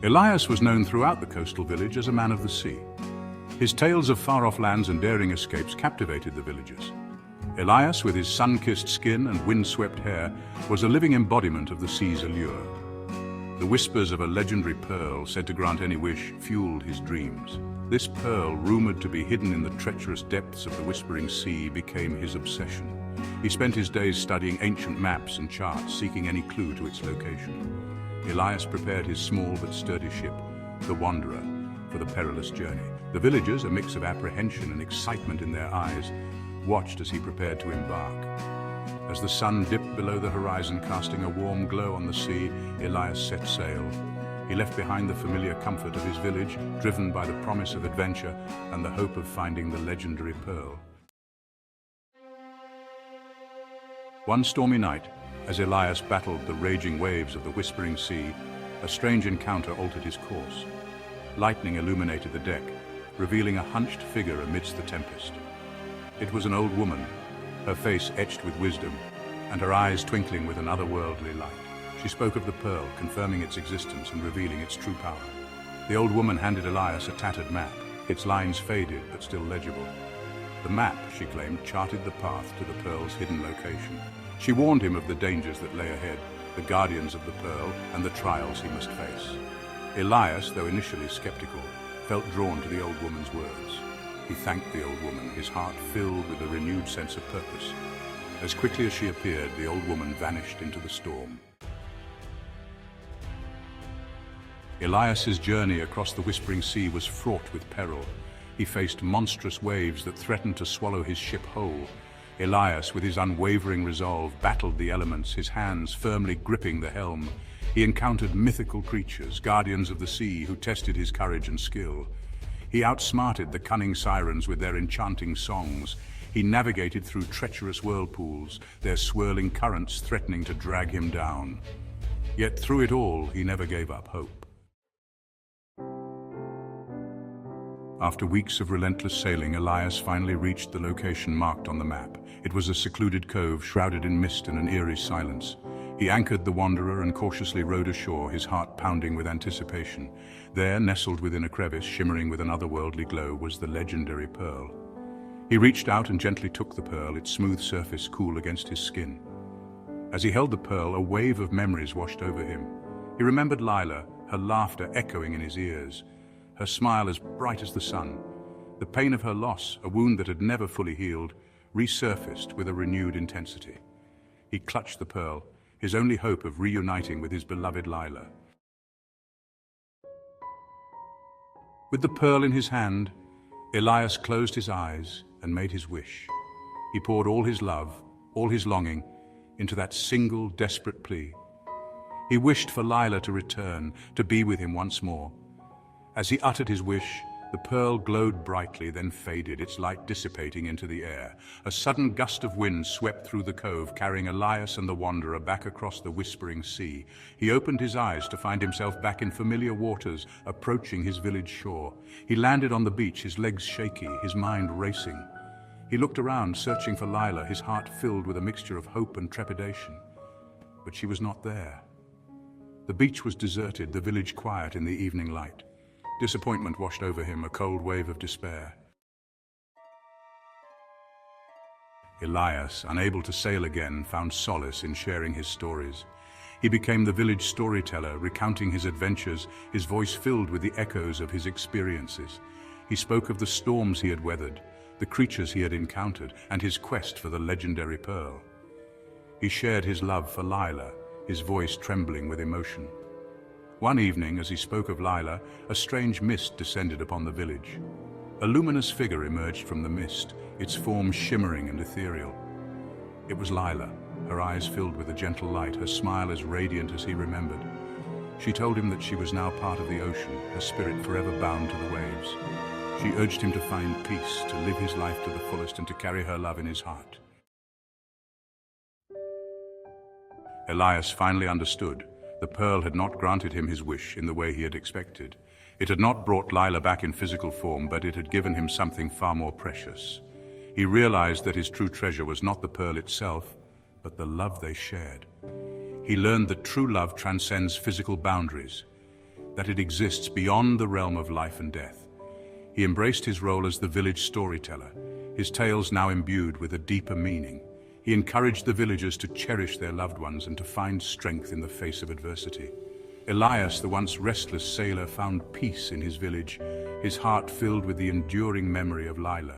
Elias was known throughout the coastal village as a man of the sea. His tales of far-off lands and daring escapes captivated the villagers. Elias, with his sun-kissed skin and wind-swept hair, was a living embodiment of the sea's allure. The whispers of a legendary pearl, said to grant any wish, fueled his dreams. This pearl, rumored to be hidden in the treacherous depths of the Whispering Sea, became his obsession. He spent his days studying ancient maps and charts, seeking any clue to its location. Elias prepared his small but sturdy ship, the Wanderer, for the perilous journey. The villagers, a mix of apprehension and excitement in their eyes, watched as he prepared to embark. As the sun dipped below the horizon, casting a warm glow on the sea, Elias set sail. He left behind the familiar comfort of his village, driven by the promise of adventure and the hope of finding the legendary pearl. One stormy night, as Elias battled the raging waves of the Whispering Sea, a strange encounter altered his course. Lightning illuminated the deck, revealing a hunched figure amidst the tempest. It was an old woman, her face etched with wisdom, and her eyes twinkling with an otherworldly light. She spoke of the pearl, confirming its existence and revealing its true power. The old woman handed Elias a tattered map, its lines faded but still legible. The map, she claimed, charted the path to the pearl's hidden location. She warned him of the dangers that lay ahead, the guardians of the pearl, and the trials he must face. Elias, though initially skeptical, felt drawn to the old woman's words. He thanked the old woman, his heart filled with a renewed sense of purpose. As quickly as she appeared, the old woman vanished into the storm. Elias's journey across the Whispering Sea was fraught with peril. He faced monstrous waves that threatened to swallow his ship whole. Elias, with his unwavering resolve, battled the elements, his hands firmly gripping the helm. He encountered mythical creatures, guardians of the sea, who tested his courage and skill. He outsmarted the cunning sirens with their enchanting songs. He navigated through treacherous whirlpools, their swirling currents threatening to drag him down. Yet through it all, he never gave up hope. After weeks of relentless sailing, Elias finally reached the location marked on the map. It was a secluded cove shrouded in mist and an eerie silence. He anchored the Wanderer and cautiously rowed ashore, his heart pounding with anticipation. There, nestled within a crevice, shimmering with an otherworldly glow, was the legendary pearl. He reached out and gently took the pearl, its smooth surface cool against his skin. As he held the pearl, a wave of memories washed over him. He remembered Lila, her laughter echoing in his ears, her smile as bright as the sun. The pain of her loss, a wound that had never fully healed, resurfaced with a renewed intensity. He clutched the pearl, his only hope of reuniting with his beloved Lila. With the pearl in his hand, Elias closed his eyes and made his wish. He poured all his love, all his longing, into that single desperate plea. He wished for Lila to return, to be with him once more. As he uttered his wish, the pearl glowed brightly, then faded, its light dissipating into the air. A sudden gust of wind swept through the cove, carrying Elias and the Wanderer back across the Whispering Sea. He opened his eyes to find himself back in familiar waters, approaching his village shore. He landed on the beach, his legs shaky, his mind racing. He looked around, searching for Lila, his heart filled with a mixture of hope and trepidation. But she was not there. The beach was deserted, the village quiet in the evening light. Disappointment washed over him, a cold wave of despair. Elias, unable to sail again, found solace in sharing his stories. He became the village storyteller, recounting his adventures, his voice filled with the echoes of his experiences. He spoke of the storms he had weathered, the creatures he had encountered, and his quest for the legendary pearl. He shared his love for Lila, his voice trembling with emotion. One evening, as he spoke of Lila, a strange mist descended upon the village. A luminous figure emerged from the mist, its form shimmering and ethereal. It was Lila, her eyes filled with a gentle light, her smile as radiant as he remembered. She told him that she was now part of the ocean, her spirit forever bound to the waves. She urged him to find peace, to live his life to the fullest, and to carry her love in his heart. Elias finally understood. The pearl had not granted him his wish in the way he had expected. It had not brought Lila back in physical form, but it had given him something far more precious. He realized that his true treasure was not the pearl itself, but the love they shared. He learned that true love transcends physical boundaries. that it exists beyond the realm of life and death. He embraced his role as the village storyteller, his tales now imbued with a deeper meaning. He encouraged the villagers to cherish their loved ones and to find strength in the face of adversity. Elias, the once restless sailor, found peace in his village, his heart filled with the enduring memory of Lila.